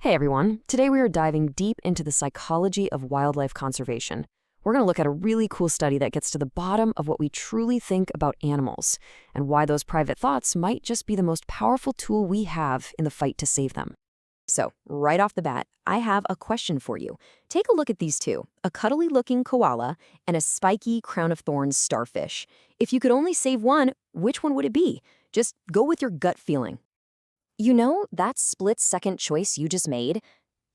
Hey everyone, today we are diving deep into the psychology of wildlife conservation. We're going to look at a really cool study that gets to the bottom of what we truly think about animals and why those private thoughts might just be the most powerful tool we have in the fight to save them. So, right off the bat, I have a question for you. Take a look at these two, a cuddly-looking koala and a spiky crown-of-thorns starfish. If you could only save one, which one would it be? Just go with your gut feeling. You know, that split-second choice you just made,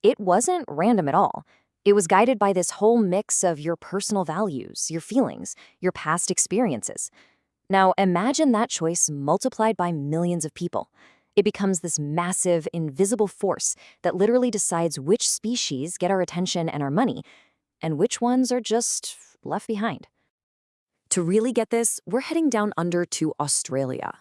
it wasn't random at all. It was guided by this whole mix of your personal values, your feelings, your past experiences. Now, imagine that choice multiplied by millions of people. It becomes this massive, invisible force that literally decides which species get our attention and our money, and which ones are just left behind. To really get this, we're heading down under to Australia.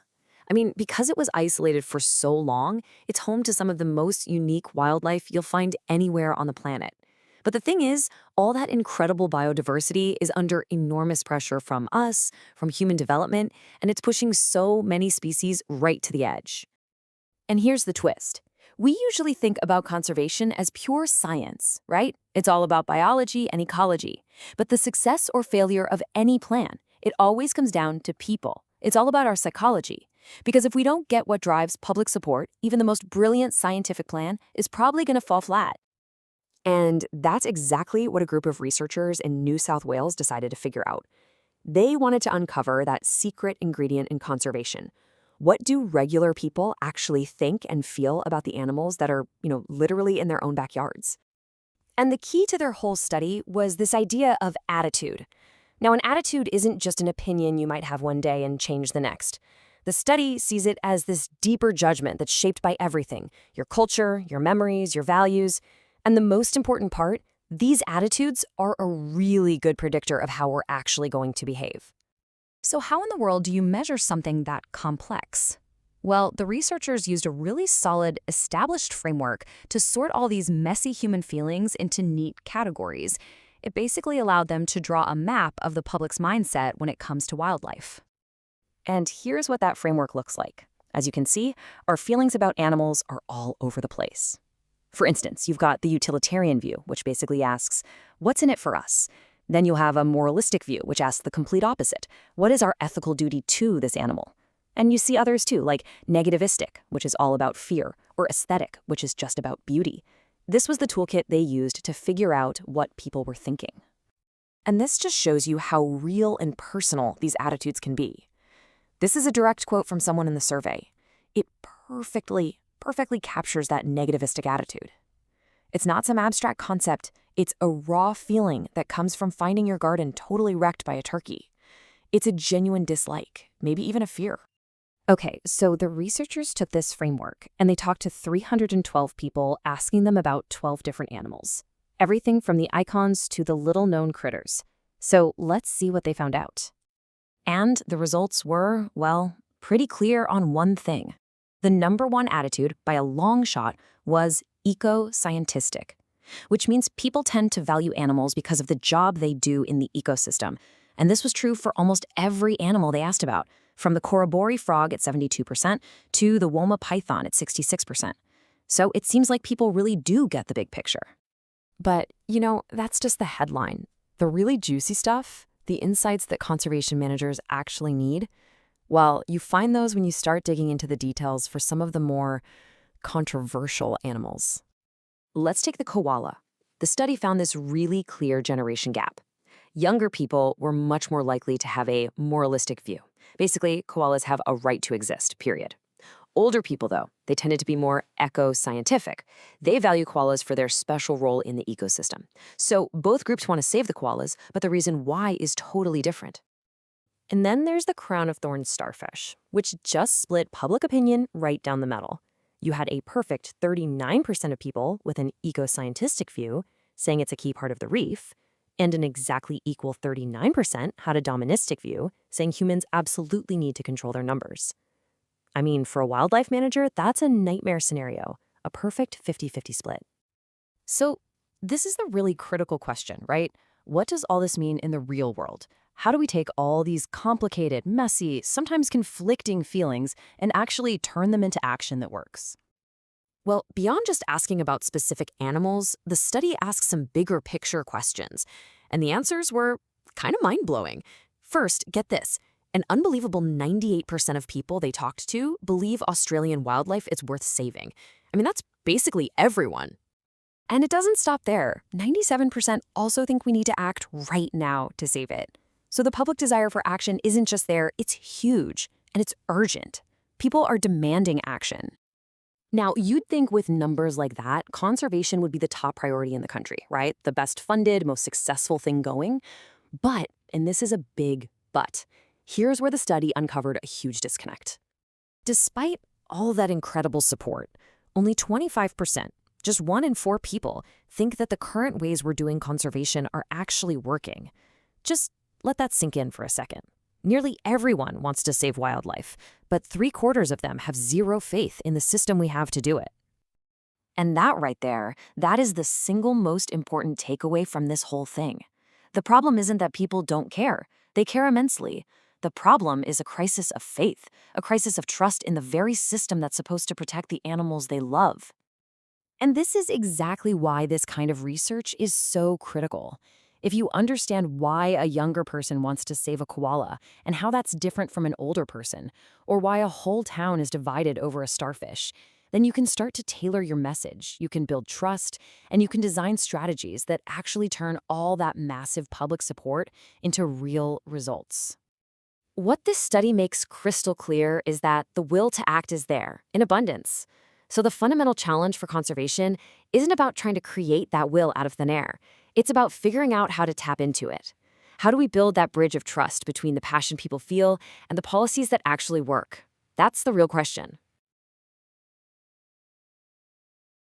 Because it was isolated for so long, it's home to some of the most unique wildlife you'll find anywhere on the planet. But the thing is, all that incredible biodiversity is under enormous pressure from us, from human development, and it's pushing so many species right to the edge. And here's the twist. We usually think about conservation as pure science, right? It's all about biology and ecology. But the success or failure of any plan, it always comes down to people. It's all about our psychology. Because if we don't get what drives public support, even the most brilliant scientific plan is probably going to fall flat. And that's exactly what a group of researchers in New South Wales decided to figure out. They wanted to uncover that secret ingredient in conservation. What do regular people actually think and feel about the animals that are, literally in their own backyards? And the key to their whole study was this idea of attitude. Now, an attitude isn't just an opinion you might have one day and change the next. The study sees it as this deeper judgment that's shaped by everything, your culture, your memories, your values. And the most important part, these attitudes are a really good predictor of how we're actually going to behave. So how in the world do you measure something that complex? Well, the researchers used a really solid, established framework to sort all these messy human feelings into neat categories. It basically allowed them to draw a map of the public's mindset when it comes to wildlife. And here's what that framework looks like. As you can see, our feelings about animals are all over the place. For instance, you've got the utilitarian view, which basically asks, what's in it for us? Then you'll have a moralistic view, which asks the complete opposite. What is our ethical duty to this animal? And you see others too, like negativistic, which is all about fear, or aesthetic, which is just about beauty. This was the toolkit they used to figure out what people were thinking. And this just shows you how real and personal these attitudes can be. This is a direct quote from someone in the survey. It perfectly captures that negativistic attitude. It's not some abstract concept. It's a raw feeling that comes from finding your garden totally wrecked by a turkey. It's a genuine dislike, maybe even a fear. Okay, so the researchers took this framework and they talked to 312 people, asking them about 12 different animals. Everything from the icons to the little-known critters. So let's see what they found out. And the results were, well, pretty clear on one thing. The number one attitude, by a long shot, was ecoscientistic, which means people tend to value animals because of the job they do in the ecosystem. And this was true for almost every animal they asked about, from the Corobori frog at 72% to the Woma python at 66%. So it seems like people really do get the big picture. But, that's just the headline. The really juicy stuff, the insights that conservation managers actually need, well, you find those when you start digging into the details for some of the more controversial animals. Let's take the koala. The study found this really clear generation gap. Younger people were much more likely to have a moralistic view. Basically, koalas have a right to exist, period. Older people, though, they tended to be more eco-scientific. They value koalas for their special role in the ecosystem. So both groups want to save the koalas, but the reason why is totally different. And then there's the crown-of-thorns starfish, which just split public opinion right down the middle. You had a perfect 39% of people with an eco-scientistic view saying it's a key part of the reef, and an exactly equal 39% had a doministic view saying humans absolutely need to control their numbers. For a wildlife manager, that's a nightmare scenario, a perfect 50-50 split. So this is the really critical question, right? What does all this mean in the real world? How do we take all these complicated, messy, sometimes conflicting feelings and actually turn them into action that works? Well, beyond just asking about specific animals, the study asked some bigger picture questions. And the answers were kind of mind-blowing. First, get this. An unbelievable 98% of people they talked to believe Australian wildlife is worth saving. I mean, that's basically everyone. And it doesn't stop there. 97% also think we need to act right now to save it. So the public desire for action isn't just there, it's huge, and it's urgent. People are demanding action. Now, you'd think with numbers like that, conservation would be the top priority in the country, right? The best funded, most successful thing going. But, and this is a big but, here's where the study uncovered a huge disconnect. Despite all that incredible support, only 25%, just 1 in 4 people, think that the current ways we're doing conservation are actually working. Just let that sink in for a second. Nearly everyone wants to save wildlife, but 3/4 of them have zero faith in the system we have to do it. And that right there, that is the single most important takeaway from this whole thing. The problem isn't that people don't care. They care immensely. The problem is a crisis of faith, a crisis of trust in the very system that's supposed to protect the animals they love. And this is exactly why this kind of research is so critical. If you understand why a younger person wants to save a koala and how that's different from an older person, or why a whole town is divided over a starfish, then you can start to tailor your message, you can build trust, and you can design strategies that actually turn all that massive public support into real results. What this study makes crystal clear is that the will to act is there, in abundance. So the fundamental challenge for conservation isn't about trying to create that will out of thin air. It's about figuring out how to tap into it. How do we build that bridge of trust between the passion people feel and the policies that actually work? That's the real question.